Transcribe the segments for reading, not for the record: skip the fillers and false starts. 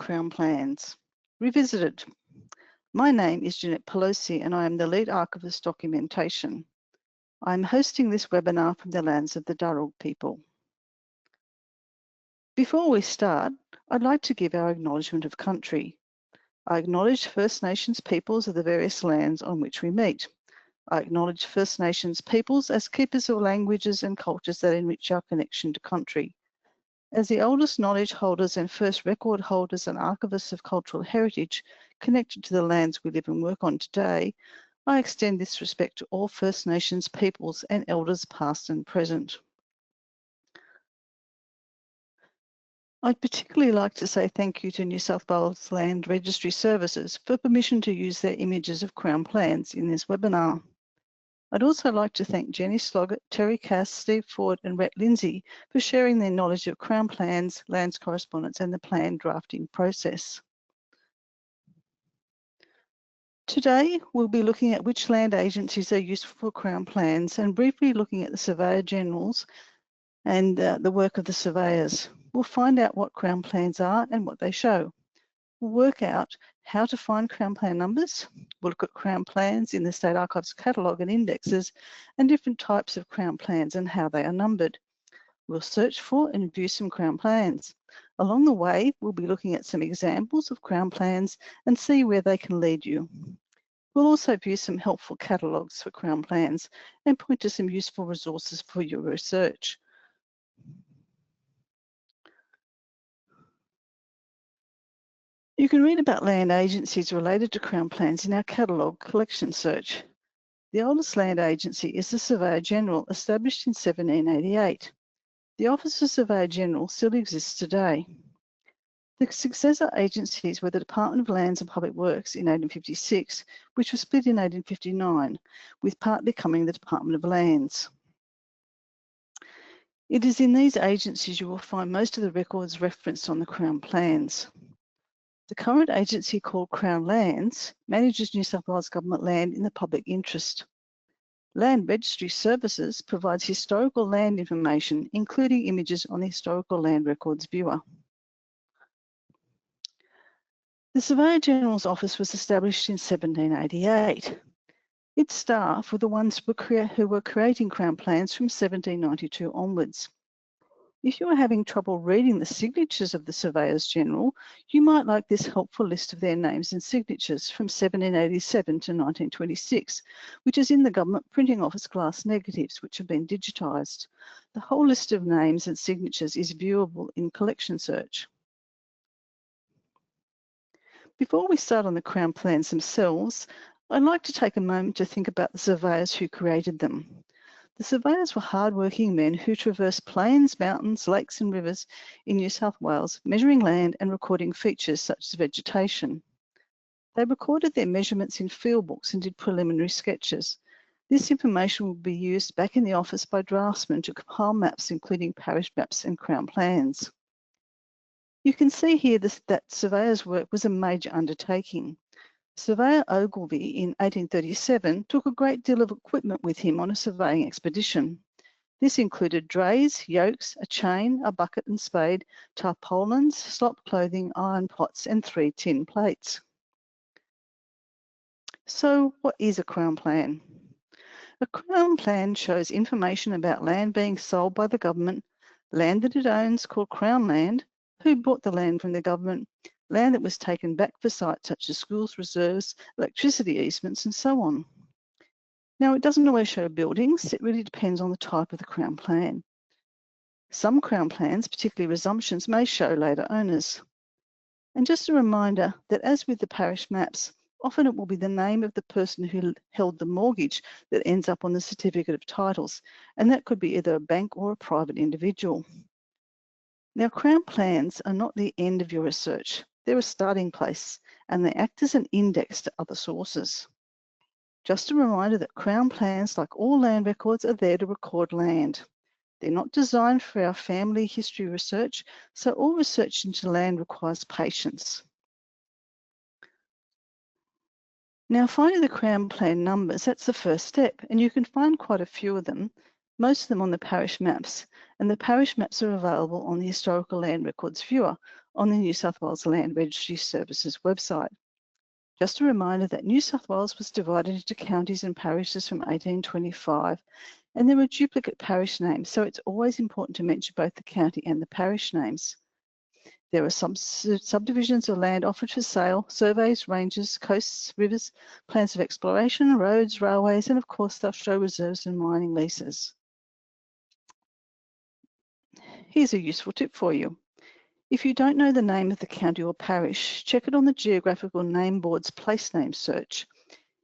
Crown plans. Revisited. My name is Jeanette Pelosi and I am the lead archivist documentation. I am hosting this webinar from the lands of the Darug people. Before we start, I'd like to give our acknowledgement of country. I acknowledge First Nations peoples of the various lands on which we meet. I acknowledge First Nations peoples as keepers of languages and cultures that enrich our connection to country. As the oldest knowledge holders and first record holders and archivists of cultural heritage connected to the lands we live and work on today, I extend this respect to all First Nations peoples and elders past and present. I'd particularly like to say thank you to New South Wales Land Registry Services for permission to use their images of Crown plans in this webinar. I'd also like to thank Jenny Sloggett, Terry Cass, Steve Ford and Rhett Lindsay for sharing their knowledge of Crown plans, lands correspondence and the plan drafting process. Today, we'll be looking at which land agencies are useful for Crown plans and briefly looking at the Surveyors Generals and the work of the surveyors. We'll find out what Crown plans are and what they show. We'll work out how to find Crown plan numbers. We'll look at Crown plans in the State Archives catalogue and indexes and different types of Crown plans and how they are numbered. We'll search for and view some Crown plans. Along the way, we'll be looking at some examples of Crown plans and see where they can lead you. We'll also view some helpful catalogues for Crown plans and point to some useful resources for your research. You can read about land agencies related to Crown plans in our catalogue collection search. The oldest land agency is the Surveyors General, established in 1788. The Office of Surveyor General still exists today. The successor agencies were the Department of Lands and Public Works in 1856, which was split in 1859, with part becoming the Department of Lands. It is in these agencies you will find most of the records referenced on the Crown plans. The current agency, called Crown Lands, manages New South Wales government land in the public interest. Land Registry Services provides historical land information, including images on the Historical Land Records Viewer. The Surveyor General's office was established in 1788. Its staff were the ones who were creating Crown plans from 1792 onwards. If you are having trouble reading the signatures of the Surveyors General, you might like this helpful list of their names and signatures from 1787 to 1926, which is in the Government Printing Office glass negatives, which have been digitised. The whole list of names and signatures is viewable in Collection Search. Before we start on the Crown plans themselves, I'd like to take a moment to think about the surveyors who created them. The surveyors were hard-working men who traversed plains, mountains, lakes and rivers in New South Wales, measuring land and recording features such as vegetation. They recorded their measurements in field books and did preliminary sketches. This information will be used back in the office by draftsmen to compile maps, including parish maps and Crown plans. You can see here that surveyors' work was a major undertaking. Surveyor Ogilvie in 1837 took a great deal of equipment with him on a surveying expedition. This included drays, yokes, a chain, a bucket and spade, tarpaulins, slop clothing, iron pots and 3 tin plates. So what is a Crown plan? A Crown plan shows information about land being sold by the government, land that it owns called Crown land, who bought the land from the government, land that was taken back for sites such as schools, reserves, electricity easements and so on. Now, it doesn't always show buildings. It really depends on the type of the Crown plan. Some Crown plans, particularly resumptions, may show later owners. And just a reminder that as with the parish maps, often it will be the name of the person who held the mortgage that ends up on the certificate of titles, and that could be either a bank or a private individual. Now, Crown plans are not the end of your research. They're a starting place and they act as an index to other sources. Just a reminder that Crown plans, like all land records, are there to record land. They're not designed for our family history research, so all research into land requires patience. Now, finding the Crown plan numbers, that's the first step, and you can find quite a few of them. most of them on the parish maps, and the parish maps are available on the Historical Land Records Viewer on the New South Wales Land Registry Services website. Just a reminder that New South Wales was divided into counties and parishes from 1825, and there were duplicate parish names, so it's always important to mention both the county and the parish names. There are some subdivisions of land offered for sale, surveys, ranges, coasts, rivers, plans of exploration, roads, railways, and of course they'll show reserves and mining leases. Here's a useful tip for you. If you don't know the name of the county or parish, check it on the Geographical Name Board's place name search.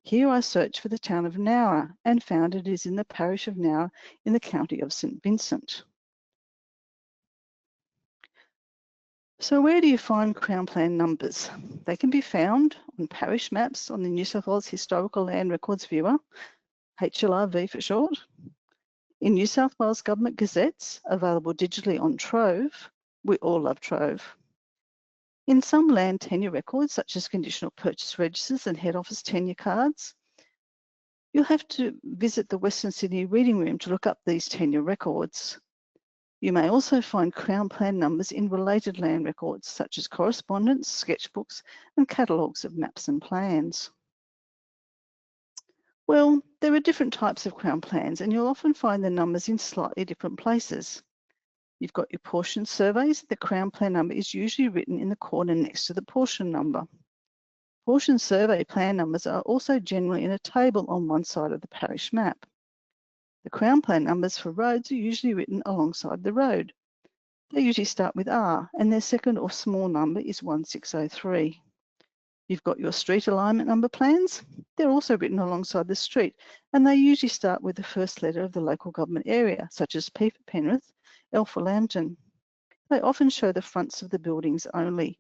Here I searched for the town of Nowra and found it is in the parish of Nowra in the county of St Vincent. So where do you find Crown Plan numbers? They can be found on parish maps on the New South Wales Historical Land Records Viewer, HLRV for short, in New South Wales Government Gazettes, available digitally on Trove. We all love Trove. In some land tenure records, such as conditional purchase registers and head office tenure cards, you'll have to visit the Western Sydney Reading Room to look up these tenure records. You may also find Crown Plan numbers in related land records, such as correspondence, sketchbooks, and catalogues of maps and plans. Well, there are different types of Crown Plans, and you'll often find the numbers in slightly different places. You've got your portion surveys. The Crown Plan number is usually written in the corner next to the portion number. Portion survey plan numbers are also generally in a table on one side of the parish map. The Crown Plan numbers for roads are usually written alongside the road. They usually start with R, and their second or small number is 1603. You've got your street alignment number plans. They're also written alongside the street, and they usually start with the first letter of the local government area, such as P for Penrith, L for Lambton. They often show the fronts of the buildings only.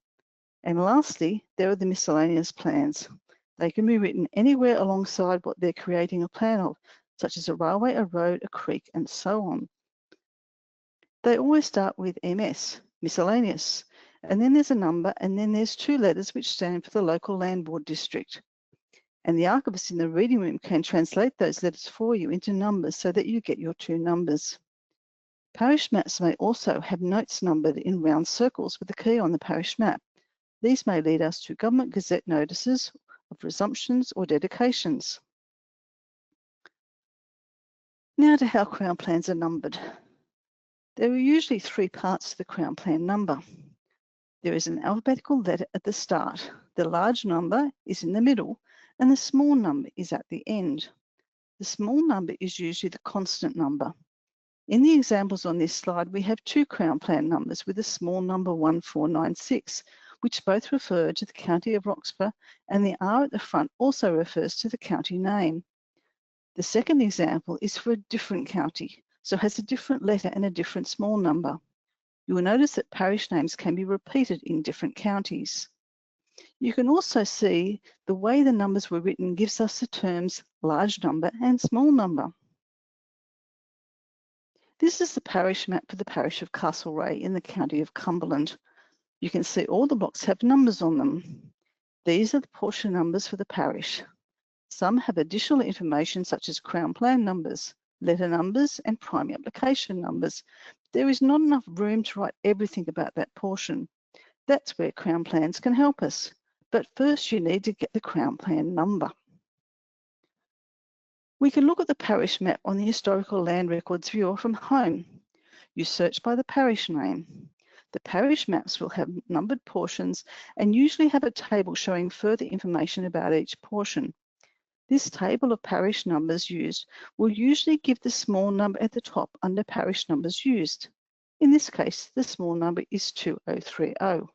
And lastly, there are the miscellaneous plans. They can be written anywhere alongside what they're creating a plan of, such as a railway, a road, a creek, and so on. They always start with MS, miscellaneous, and then there's a number, and then there's two letters which stand for the local land board district. And the archivist in the reading room can translate those letters for you into numbers so that you get your two numbers. Parish maps may also have notes numbered in round circles with a key on the parish map. These may lead us to Government Gazette notices of resumptions or dedications. Now to how Crown Plans are numbered. There are usually three parts to the Crown Plan number. There is an alphabetical letter at the start. The large number is in the middle and the small number is at the end. The small number is usually the constant number. In the examples on this slide, we have two Crown Plan numbers with a small number 1496, which both refer to the county of Roxburgh, and the R at the front also refers to the county name. The second example is for a different county, so has a different letter and a different small number. You will notice that parish names can be repeated in different counties. You can also see the way the numbers were written gives us the terms large number and small number. This is the parish map for the parish of Castlereagh in the county of Cumberland. You can see all the blocks have numbers on them. These are the portion numbers for the parish. Some have additional information such as Crown Plan numbers, letter numbers, and primary application numbers. There is not enough room to write everything about that portion. That's where Crown Plans can help us. But first you need to get the Crown Plan number. We can look at the parish map on the Historical Land Records Viewer from home. You search by the parish name. The parish maps will have numbered portions and usually have a table showing further information about each portion. This table of parish numbers used will usually give the small number at the top under parish numbers used. In this case, the small number is 2030.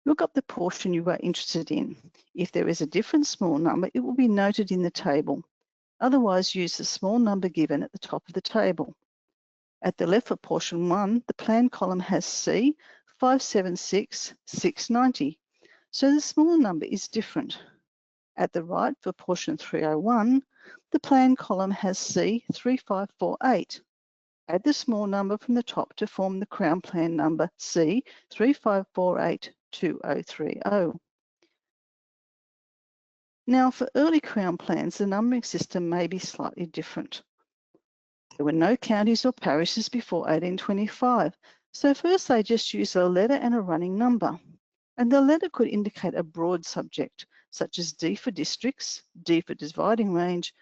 Look up the portion you are interested in. If there is a different small number, it will be noted in the table. Otherwise, use the small number given at the top of the table. At the left for portion 1, the plan column has C 576690, so the small number is different. At the right for portion 301, the plan column has C 3548. Add the small number from the top to form the Crown Plan number C 35482030. Now for early Crown Plans, the numbering system may be slightly different. There were no counties or parishes before 1825, so first they just used a letter and a running number. And the letter could indicate a broad subject, such as D for districts, D for dividing range,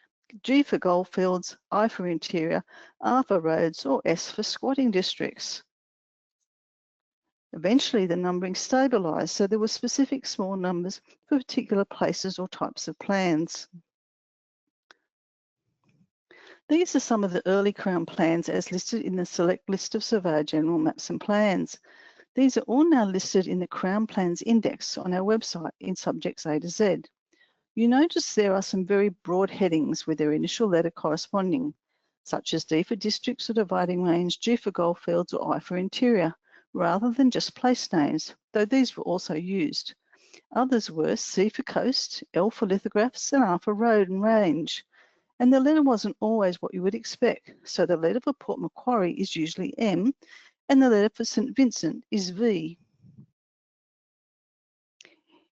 G for goldfields, I for interior, R for roads, or S for squatting districts. Eventually, the numbering stabilised, so there were specific small numbers for particular places or types of plans. These are some of the early Crown plans as listed in the select list of Surveyors General maps and plans. These are all now listed in the Crown Plans Index on our website in subjects A to Z. You notice there are some very broad headings with their initial letter corresponding, such as D for districts or dividing range, G for goldfields, or I for interior, rather than just place names, though these were also used. Others were C for coast, L for lithographs, and R for road and range. And the letter wasn't always what you would expect, so the letter for Port Macquarie is usually M, and the letter for St Vincent is V.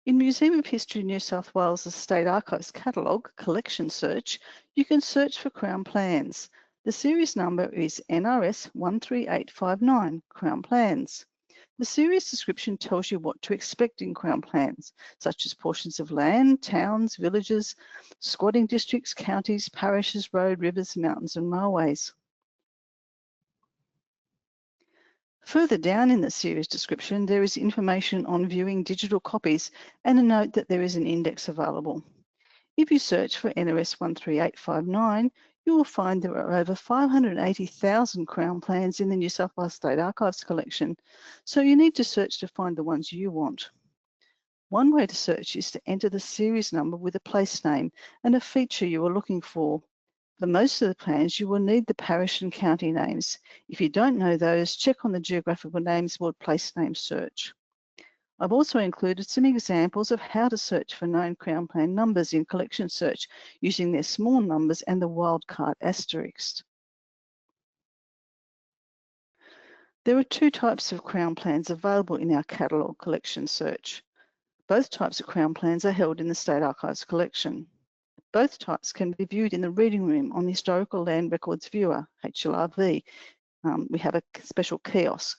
In Museum of History New South Wales' State Archives catalogue collection search, you can search for Crown plans. The series number is NRS 13859, Crown plans. The series description tells you what to expect in Crown plans, such as portions of land, towns, villages, squatting districts, counties, parishes, road, rivers, mountains and railways. Further down in the series description, there is information on viewing digital copies and a note that there is an index available. If you search for NRS 13859, you will find there are over 580,000 Crown plans in the New South Wales State Archives collection, so you need to search to find the ones you want. One way to search is to enter the series number with a place name and a feature you are looking for. For most of the plans, you will need the parish and county names. If you don't know those, check on the geographical names board place name search. I've also included some examples of how to search for known Crown plan numbers in collection search using their small numbers and the wildcard asterisk. There are two types of Crown plans available in our catalogue collection search. Both types of Crown plans are held in the State Archives collection. Both types can be viewed in the reading room on the Historical Land Records Viewer, HLRV. We have a special kiosk.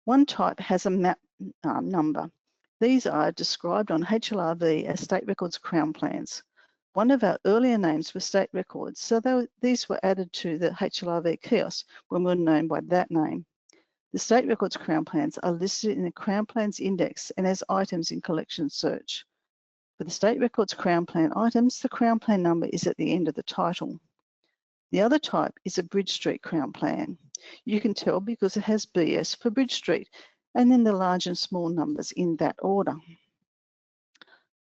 One type has a map number. These are described on HLRV as State Records Crown plans. One of our earlier names was State Records, so these were added to the HLRV kiosk when we were known by that name. The State Records Crown plans are listed in the Crown Plans Index and as items in collection search. For the State Records Crown Plan items, the Crown Plan number is at the end of the title. The other type is a Bridge Street Crown Plan. You can tell because it has BS for Bridge Street, and then the large and small numbers in that order.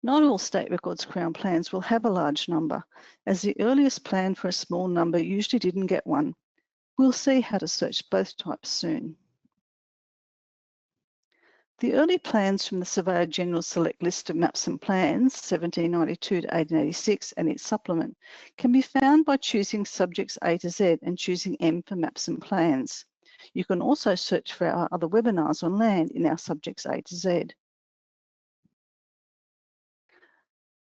Not all State Records Crown plans will have a large number, as the earliest plan for a small number usually didn't get one. We'll see how to search both types soon. The early plans from the Surveyor General Select List of Maps and Plans, 1792 to 1886, and its supplement, can be found by choosing subjects A to Z and choosing M for Maps and Plans. You can also search for our other webinars on land in our subjects A to Z.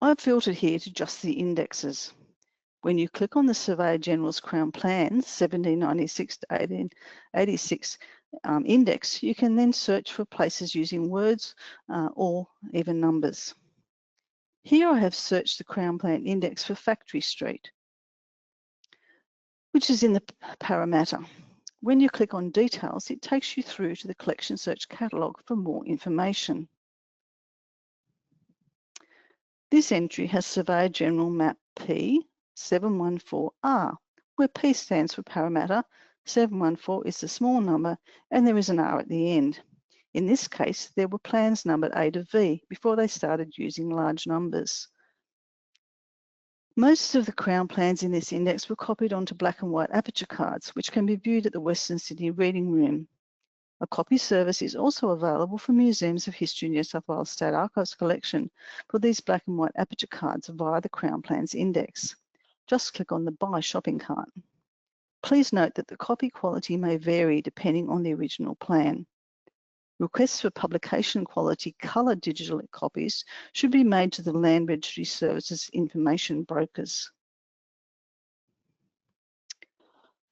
I've filtered here to just the indexes. When you click on the Surveyor General's Crown Plans, 1796 to 1886 index, you can then search for places using words or even numbers. Here I have searched the Crown Plan Index for Factory Street, which is in the Parramatta. When you click on Details, it takes you through to the Collection Search catalogue for more information. This entry has Surveyor General Map P 714R, where P stands for Parramatta, 714 is the small number, and there is an R at the end. In this case, there were plans numbered A to V before they started using large numbers. Most of the Crown plans in this index were copied onto black and white aperture cards, which can be viewed at the Western Sydney Reading Room. A copy service is also available for Museums of History New South Wales State Archives collection for these black and white aperture cards via the Crown Plans Index. Just click on the Buy shopping cart. Please note that the copy quality may vary depending on the original plan. Requests for publication quality coloured digital copies should be made to the Land Registry Services information brokers.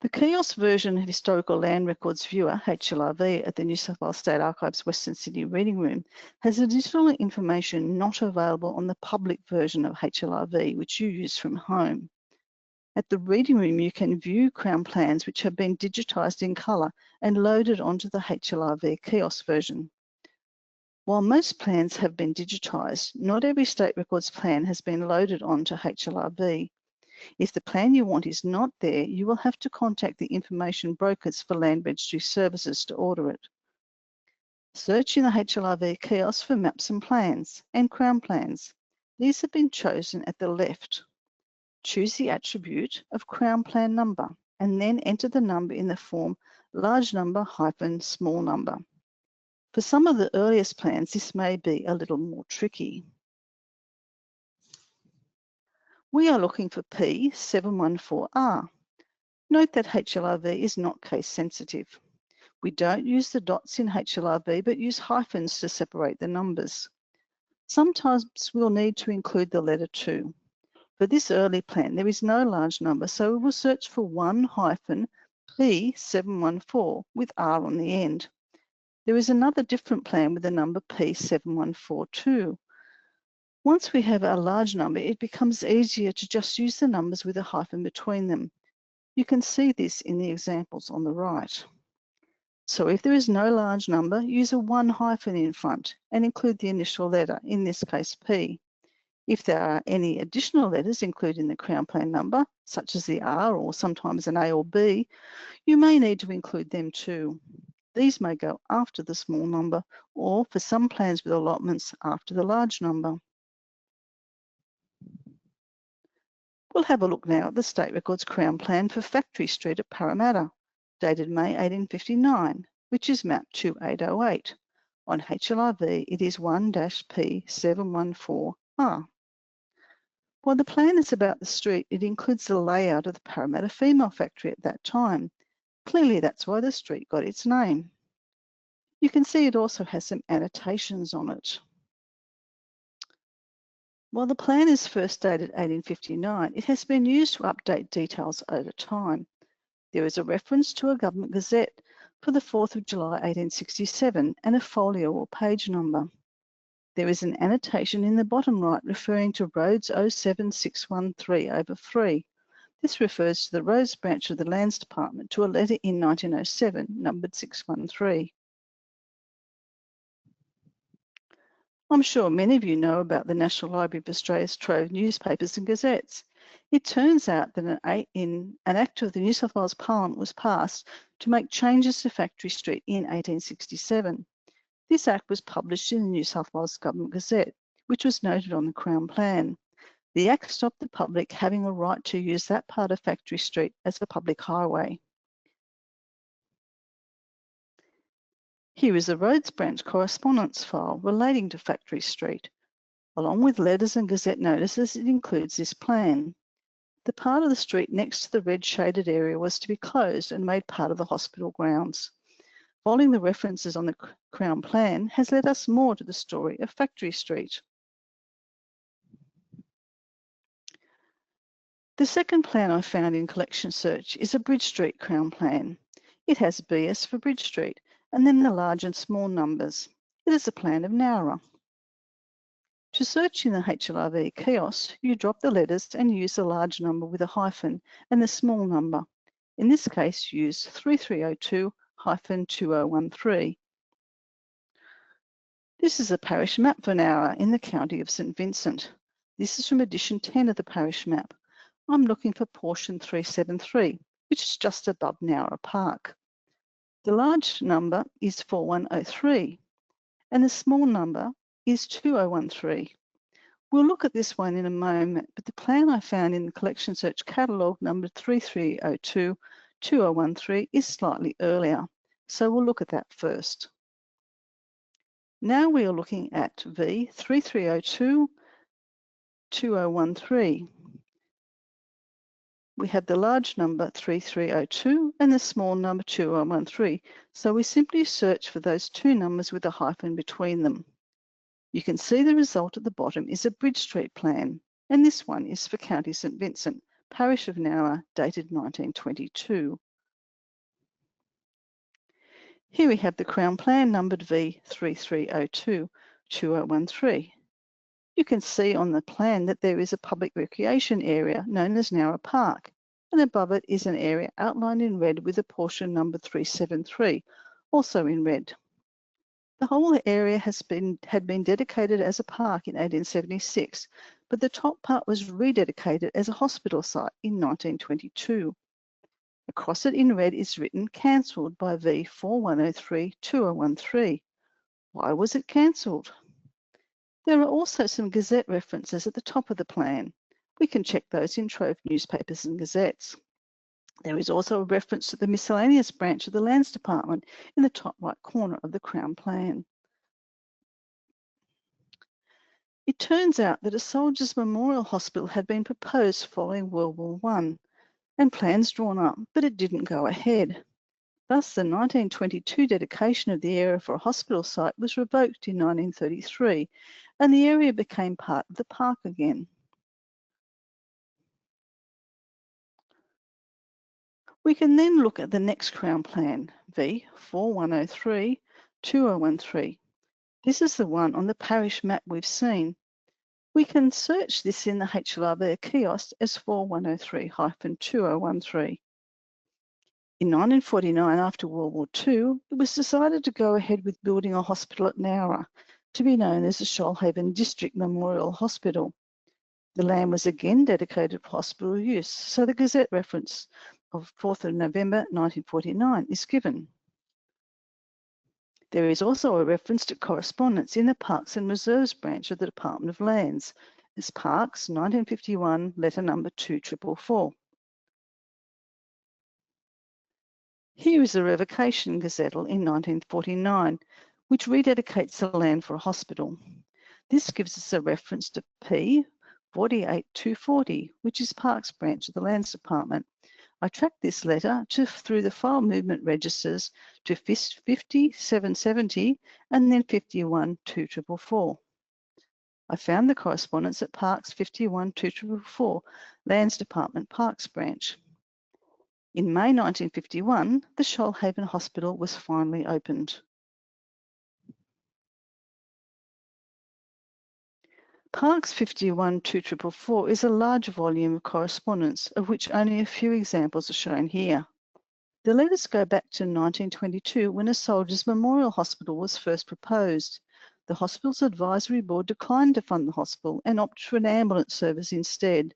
The Kiosk version of Historical Land Records Viewer, HLRV, at the New South Wales State Archives Western Sydney Reading Room has additional information not available on the public version of HLRV, which you use from home. At the Reading Room, you can view Crown plans which have been digitised in colour and loaded onto the HLRV Kiosk version. While most plans have been digitised, not every state records plan has been loaded onto HLRV. If the plan you want is not there, you will have to contact the information brokers for Land Registry Services to order it. Search in the HLRV Kiosk for maps and plans and Crown plans. These have been chosen at the left. Choose the attribute of Crown plan number and then enter the number in the form large number - small number. For some of the earliest plans, this may be a little more tricky. We are looking for P714R. Note that HLRV is not case sensitive. We don't use the dots in HLRV, but use hyphens to separate the numbers. Sometimes we'll need to include the letter 2. For this early plan, there is no large number, so we will search for 1-P714 with R on the end. There is another different plan with the number P7142. Once we have a large number, it becomes easier to just use the numbers with a hyphen between them. You can see this in the examples on the right. So if there is no large number, use a 1 hyphen in front and include the initial letter, in this case P. If there are any additional letters included in the Crown plan number, such as the R or sometimes an A or B, you may need to include them too. These may go after the small number, or for some plans with allotments, after the large number. We'll have a look now at the State Records Crown plan for Factory Street at Parramatta, dated May 1859, which is map 2808. On HLRV, it is 1-P714R. While the plan is about the street, it includes the layout of the Parramatta Female Factory at that time. Clearly, that's why the street got its name. You can see it also has some annotations on it. While the plan is first dated 1859, it has been used to update details over time. There is a reference to a government gazette for the 4th of July 1867 and a folio or page number. There is an annotation in the bottom right referring to Roads 07613/3. This refers to the Roads branch of the Lands Department to a letter in 1907 numbered 613. I'm sure many of you know about the National Library of Australia's trove of newspapers and gazettes. It turns out that an Act of the New South Wales Parliament was passed to make changes to Factory Street in 1867. This Act was published in the New South Wales Government Gazette, which was noted on the Crown Plan. The Act stopped the public having a right to use that part of Factory Street as a public highway. Here is a Roads Branch correspondence file relating to Factory Street. Along with letters and gazette notices, it includes this plan. The part of the street next to the red shaded area was to be closed and made part of the hospital grounds. Following the references on the Crown Plan has led us more to the story of Factory Street. The second plan I found in Collection Search is a Bridge Street Crown Plan. It has BS for Bridge Street and then the large and small numbers. It is a plan of Nowra. To search in the HLRV Kiosk, you drop the letters and use the large number with a hyphen and the small number. In this case, use 3302-2013. This is a parish map for Nowra in the county of St Vincent. This is from edition 10 of the parish map. I'm looking for portion 373, which is just above Nowra Park. The large number is 4103 and the small number is 2013. We'll look at this one in a moment, but the plan I found in the Collection Search catalogue number 3302-2013 is slightly earlier, so we'll look at that first. Now we are looking at V3302-2013. We have the large number 3302 and the small number 2013, so we simply search for those two numbers with a hyphen between them. You can see the result at the bottom is a Bridge Street plan, and this one is for County St Vincent, Parish of Nowra, dated 1922. Here we have the Crown Plan numbered V3302-2013. You can see on the plan that there is a public recreation area known as Nowra Park, and above it is an area outlined in red with a portion numbered 373, also in red. The whole area had been dedicated as a park in 1876, but the top part was rededicated as a hospital site in 1922. Across it in red is written cancelled by V4103-2013. Why was it cancelled? There are also some Gazette references at the top of the plan. We can check those in Trove newspapers and gazettes. There is also a reference to the miscellaneous branch of the Lands Department in the top right corner of the Crown Plan. It turns out that a Soldiers' Memorial Hospital had been proposed following World War I and plans drawn up, but it didn't go ahead. Thus, the 1922 dedication of the area for a hospital site was revoked in 1933, and the area became part of the park again. We can then look at the next Crown Plan, V4103-2013. This is the one on the parish map we've seen. We can search this in the HLRV Kiosk as 4103-2013. In 1949, after World War II, it was decided to go ahead with building a hospital at Nowra, to be known as the Shoalhaven District Memorial Hospital. The land was again dedicated for hospital use, so the Gazette reference of 4th of November 1949 is given. There is also a reference to correspondence in the Parks and Reserves branch of the Department of Lands as Parks 1951 letter number 2444. Here is a revocation gazettal in 1949, which rededicates the land for a hospital. This gives us a reference to P 48240, which is Parks branch of the Lands Department. I tracked this letter through the file movement registers to 5770 and then 512444. I found the correspondence at Parks 512444, Lands Department Parks branch. In May 1951, the Shoalhaven Hospital was finally opened. Parks 512444 is a large volume of correspondence, of which only a few examples are shown here. The letters go back to 1922 when a Soldiers' Memorial Hospital was first proposed. The hospital's advisory board declined to fund the hospital and opted for an ambulance service instead.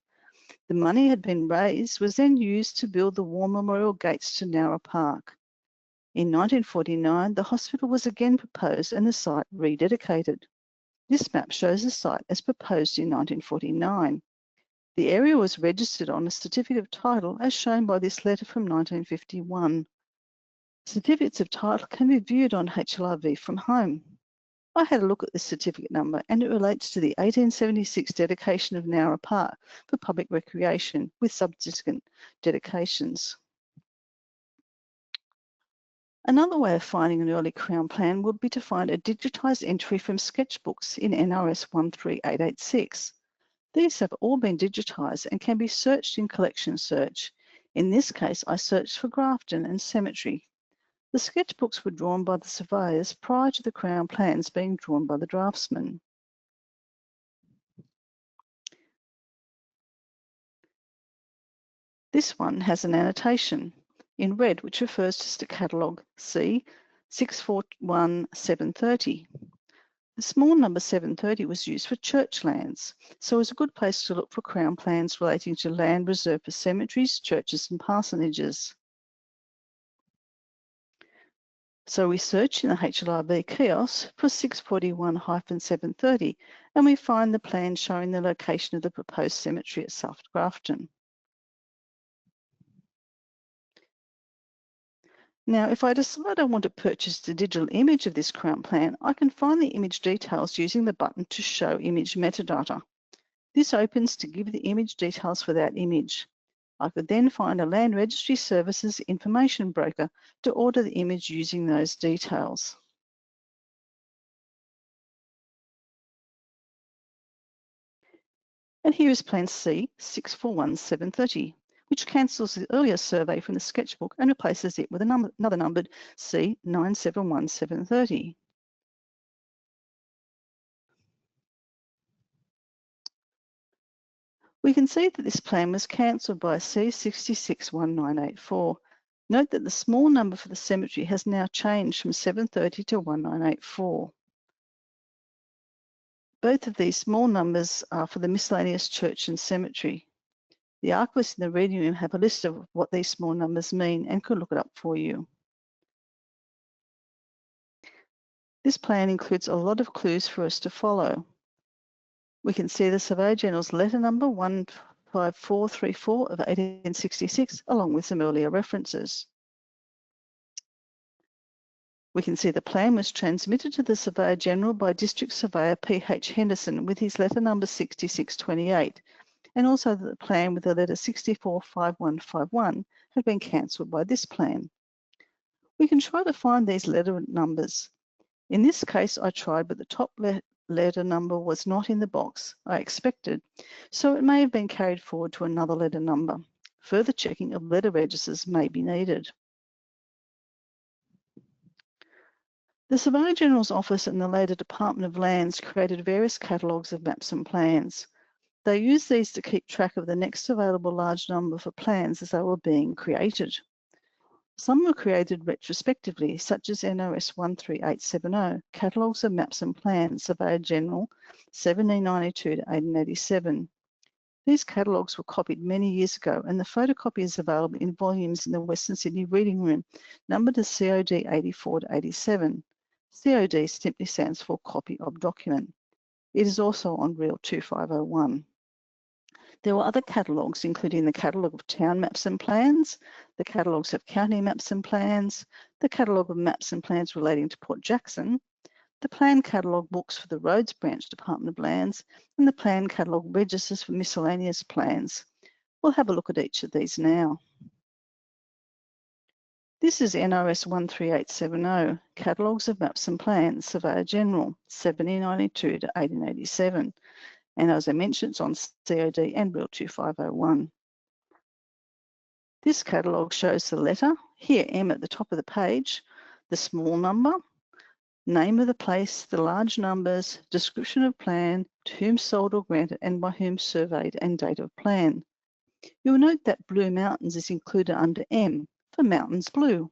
The money had been raised was then used to build the War Memorial Gates to Nowra Park. In 1949, the hospital was again proposed and the site rededicated. This map shows the site as proposed in 1949. The area was registered on a certificate of title as shown by this letter from 1951. Certificates of title can be viewed on HLRV from home. I had a look at this certificate number and it relates to the 1876 dedication of Nowra Park for public recreation with subsequent dedications. Another way of finding an early Crown Plan would be to find a digitised entry from sketchbooks in NRS 13886. These have all been digitised and can be searched in collection search. In this case, I searched for Grafton and Cemetery. The sketchbooks were drawn by the surveyors prior to the Crown Plans being drawn by the draftsman. This one has an annotation in red which refers to the catalogue C 641730. The small number 730 was used for church lands, so it's a good place to look for Crown Plans relating to land reserved for cemeteries, churches and parsonages. So we search in the HLRV Kiosk for 641-730 and we find the plan showing the location of the proposed cemetery at South Grafton. Now, if I decide I want to purchase the digital image of this Crown Plan, I can find the image details using the button to show image metadata. This opens to give the image details for that image. I could then find a Land Registry Services information broker to order the image using those details. And here is Plan C 641730, which cancels the earlier survey from the sketchbook and replaces it with another numbered C971730. We can see that this plan was cancelled by C661984. Note that the small number for the cemetery has now changed from 730 to 1984. Both of these small numbers are for the miscellaneous church and cemetery. The archivists in the reading room have a list of what these small numbers mean and could look it up for you. This plan includes a lot of clues for us to follow. We can see the Surveyor General's letter number 15434 of 1866, along with some earlier references. We can see the plan was transmitted to the Surveyor General by District Surveyor P.H. Henderson with his letter number 6628, and also that the plan with the letter 645151 had been cancelled by this plan. We can try to find these letter numbers. In this case, I tried, but the top letter number was not in the box I expected, so it may have been carried forward to another letter number. Further checking of letter registers may be needed. The Surveyor General's Office and the later Department of Lands created various catalogues of maps and plans. They used these to keep track of the next available large number for plans as they were being created. Some were created retrospectively, such as NOS 13870, Catalogues of Maps and Plans, Surveyor General, 1792 to 1887. These catalogues were copied many years ago, and the photocopy is available in volumes in the Western Sydney Reading Room, numbered as COD 84 to 87. COD simply stands for Copy of Document. It is also on Reel 2501. There were other catalogues, including the Catalogue of Town Maps and Plans, the Catalogues of County Maps and Plans, the Catalogue of Maps and Plans relating to Port Jackson, the Plan Catalogue books for the Roads Branch Department of Lands, and the Plan Catalogue registers for miscellaneous plans. We'll have a look at each of these now. This is NOS 13870, Catalogues of Maps and Plans, Surveyor General, 1792 to 1887. And as I mentioned, it's on COD and Reel 2501. This catalogue shows the letter, here M at the top of the page, the small number, name of the place, the large numbers, description of plan, to whom sold or granted and by whom surveyed, and date of plan. You'll note that Blue Mountains is included under M for Mountains Blue.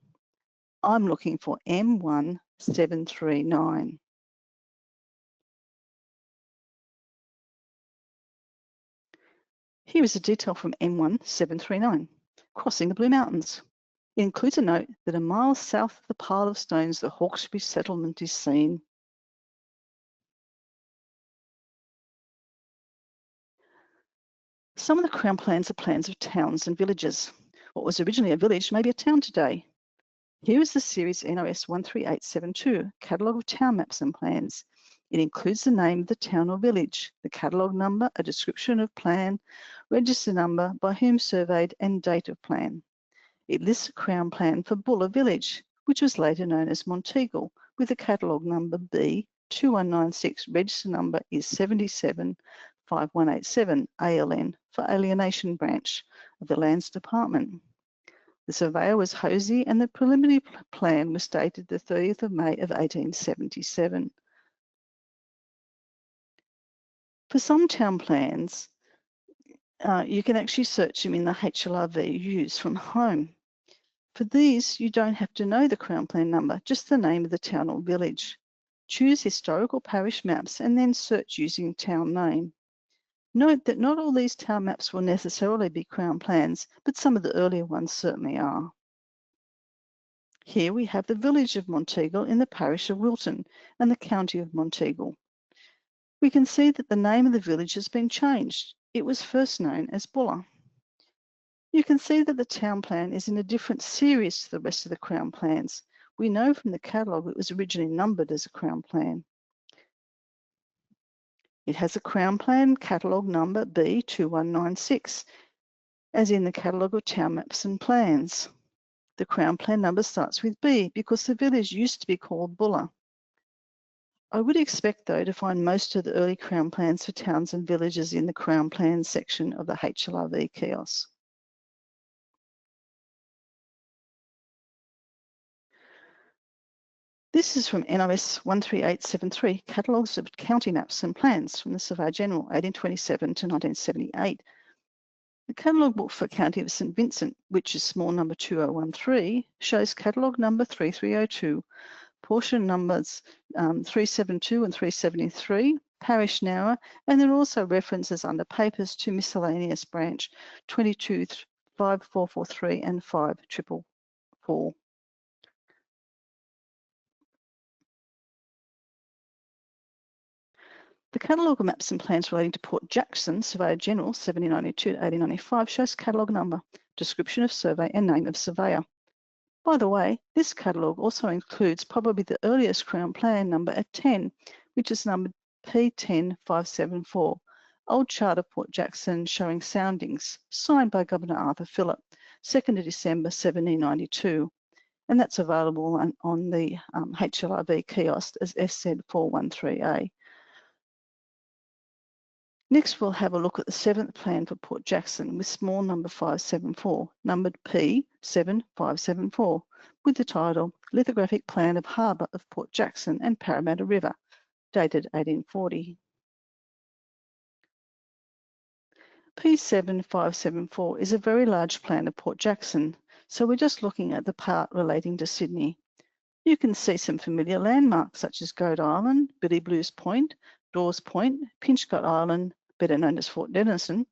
I'm looking for M1739. Here is a detail from M1739, crossing the Blue Mountains. It includes a note that a mile south of the pile of stones, the Hawkesbury settlement is seen. Some of the Crown plans are plans of towns and villages. What was originally a village may be a town today. Here is the series NOS 13872, Catalogue of Town Maps and Plans. It includes the name of the town or village, the catalogue number, a description of plan, register number, by whom surveyed, and date of plan. It lists a Crown plan for Buller Village, which was later known as Monteagle, with the catalogue number B2196. Register number is 775187 ALN for Alienation Branch of the Lands Department. The surveyor was Hosey, and the preliminary plan was dated the 30th of May of 1877. For some town plans, you can actually search them in the HLRV Use from Home. For these, you don't have to know the Crown plan number, just the name of the town or village. Choose historical parish maps and then search using town name. Note that not all these town maps will necessarily be Crown plans, but some of the earlier ones certainly are. Here we have the village of Monteagle in the parish of Wilton and the county of Monteagle. We can see that the name of the village has been changed. It was first known as Buller. You can see that the town plan is in a different series to the rest of the Crown plans. We know from the catalogue it was originally numbered as a Crown plan. It has a Crown plan catalogue number B2196, as in the catalogue of town maps and plans. The Crown plan number starts with B because the village used to be called Buller. I would expect, though, to find most of the early Crown plans for towns and villages in the Crown plans section of the HLRV Kiosk. This is from NRS 13873, Catalogues of County Maps and Plans from the Surveyor General, 1827 to 1978. The catalogue book for County of St Vincent, which is small number 2013, shows catalogue number 3302, portion numbers 372 and 373, parish number, and there are also references under papers to miscellaneous branch 22 5443 and 5444. The catalogue of maps and plans relating to Port Jackson, Surveyor General 1792 to 1895 shows catalogue number, description of survey and name of surveyor. By the way, this catalogue also includes probably the earliest Crown Plan number at 10, which is numbered P10574, Old Charter Port Jackson showing soundings, signed by Governor Arthur Phillip, 2nd of December 1792. And that's available on the HLRV Kiosk as SZ 413A. Next, we'll have a look at the 7th plan for Port Jackson with small number 574, numbered P7574, with the title Lithographic Plan of Harbour of Port Jackson and Parramatta River, dated 1840. P7574 is a very large plan of Port Jackson, so we're just looking at the part relating to Sydney. You can see some familiar landmarks such as Goat Island, Billy Blues Point, Dawes Point, Pinchcott Island, better known as Fort Denison,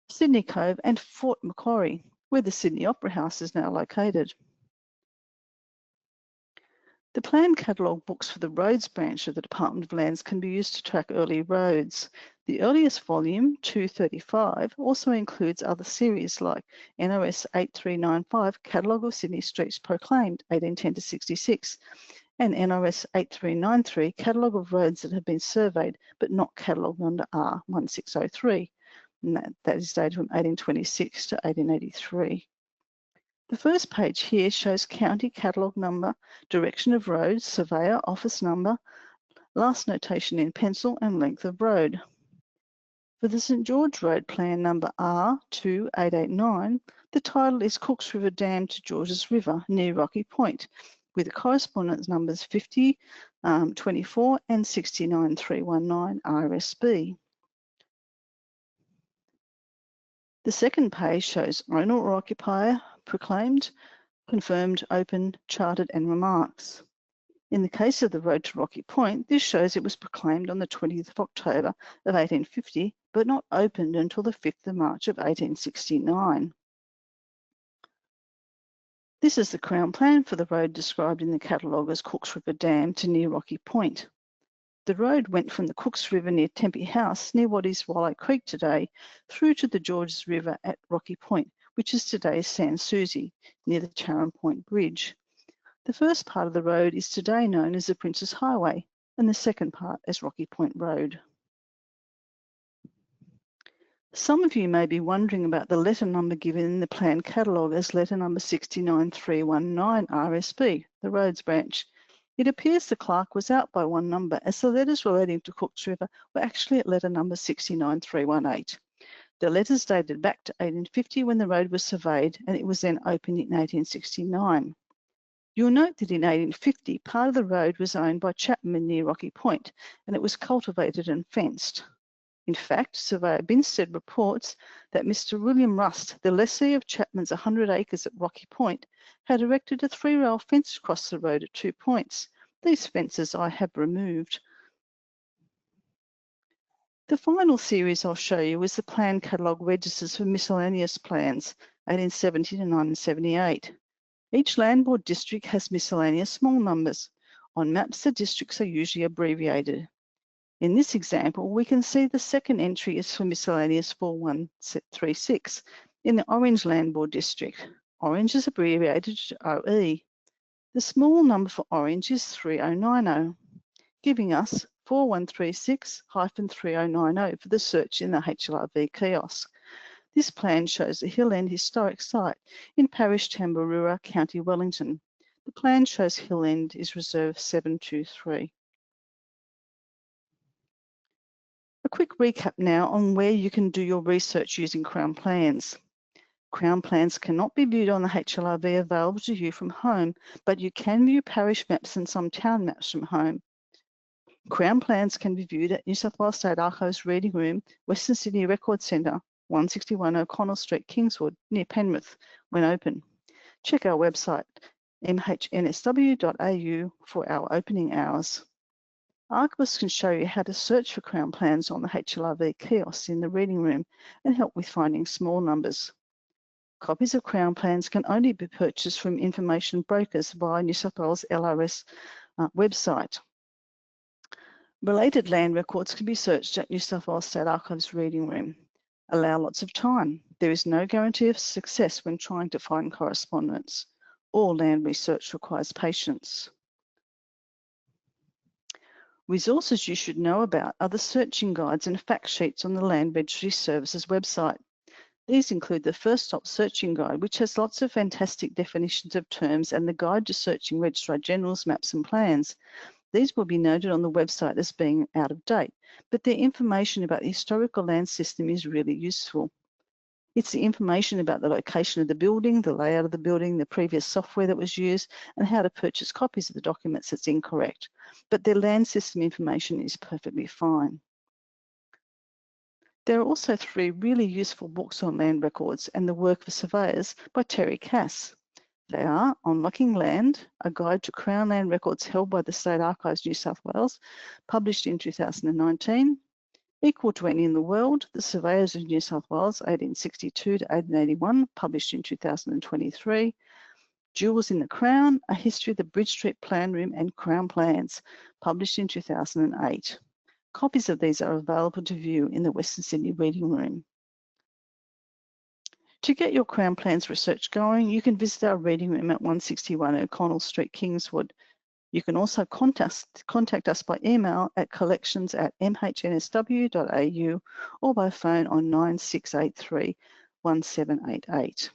Sydney Cove and Fort Macquarie, where the Sydney Opera House is now located. The plan catalogue books for the roads branch of the Department of Lands can be used to track early roads. The earliest volume, 235, also includes other series like NRS 8395, Catalogue of Sydney Streets Proclaimed, 1810 to 66, and NRS 8393, Catalogue of Roads that have been surveyed but not catalogued under R1603. And that is dated from 1826 to 1883. The first page here shows county catalogue number, direction of road, surveyor, office number, last notation in pencil and length of road. For the St George Road plan number R2889, the title is Cooks River Dam to Georges River near Rocky Point, with the correspondence numbers 5024 and 69319 RSB. The second page shows owner or occupier, proclaimed, confirmed, open, chartered and remarks. In the case of the road to Rocky Point, this shows it was proclaimed on the 20th of October of 1850, but not opened until the 5th of March of 1869. This is the Crown Plan for the road described in the catalogue as Cooks River Dam to near Rocky Point. The road went from the Cooks River near Tempe House, near what is Wallow Creek today, through to the Georges River at Rocky Point, which is today's Sans Souci, near the Chatham Point Bridge. The first part of the road is today known as the Princes Highway, and the second part as Rocky Point Road. Some of you may be wondering about the letter number given in the plan catalogue as letter number 69319 RSB, the roads branch. It appears the clerk was out by one number as the letters relating to Cooks River were actually at letter number 69318. The letters dated back to 1850 when the road was surveyed and it was then opened in 1869. You'll note that in 1850, part of the road was owned by Chapman near Rocky Point and it was cultivated and fenced. In fact, Surveyor Binstead reports that Mr. William Rust, the lessee of Chapman's 100 acres at Rocky Point, had erected a 3-rail fence across the road at 2 points. These fences I have removed. The final series I'll show you is the plan catalogue registers for miscellaneous plans, 1870 to 1978. Each land board district has miscellaneous small numbers. On maps, the districts are usually abbreviated. In this example, we can see the second entry is for miscellaneous 4136 in the Orange Land Board district. Orange is abbreviated to OE. The small number for Orange is 3090, giving us 4136-3090 for the search in the HLRV Kiosk. This plan shows the Hill End Historic Site in Parish Tambaroora, County Wellington. The plan shows Hill End is Reserve 723. A quick recap now on where you can do your research using Crown plans. Crown plans cannot be viewed on the HLRV available to you from home, but you can view parish maps and some town maps from home. Crown plans can be viewed at New South Wales State Archives Reading Room, Western Sydney Record Centre, 161 O'Connell Street, Kingswood, near Penrith, when open. Check our website, mhnsw.au, for our opening hours. Archivists can show you how to search for Crown plans on the HLRV Kiosk in the reading room and help with finding small numbers. Copies of Crown plans can only be purchased from information brokers via New South Wales LRS website. Related land records can be searched at New South Wales State Archives Reading Room. Allow lots of time. There is no guarantee of success when trying to find correspondence. All land research requires patience. Resources you should know about are the searching guides and fact sheets on the Land Registry Services website. These include the First Stop Searching Guide, which has lots of fantastic definitions of terms, and the Guide to Searching Registrar General's Maps and Plans. These will be noted on the website as being out of date, but their information about the historical land system is really useful. It's the information about the location of the building, the layout of the building, the previous software that was used, and how to purchase copies of the documents that's incorrect. But their land system information is perfectly fine. There are also 3 really useful books on land records and the work of surveyors by Terry Cass. They are Unlocking Land, a guide to Crown land records held by the State Archives New South Wales, published in 2019. Equal to Any in the World, the Surveyors of New South Wales, 1862 to 1881, published in 2023. Jewels in the Crown, a history of the Bridge Street Plan Room and Crown plans, published in 2008. Copies of these are available to view in the Western Sydney Reading Room. To get your Crown plans research going, you can visit our reading room at 161 O'Connell Street, Kingswood. You can also contact us by email at collections@mhnsw.au or by phone on 9683 1788.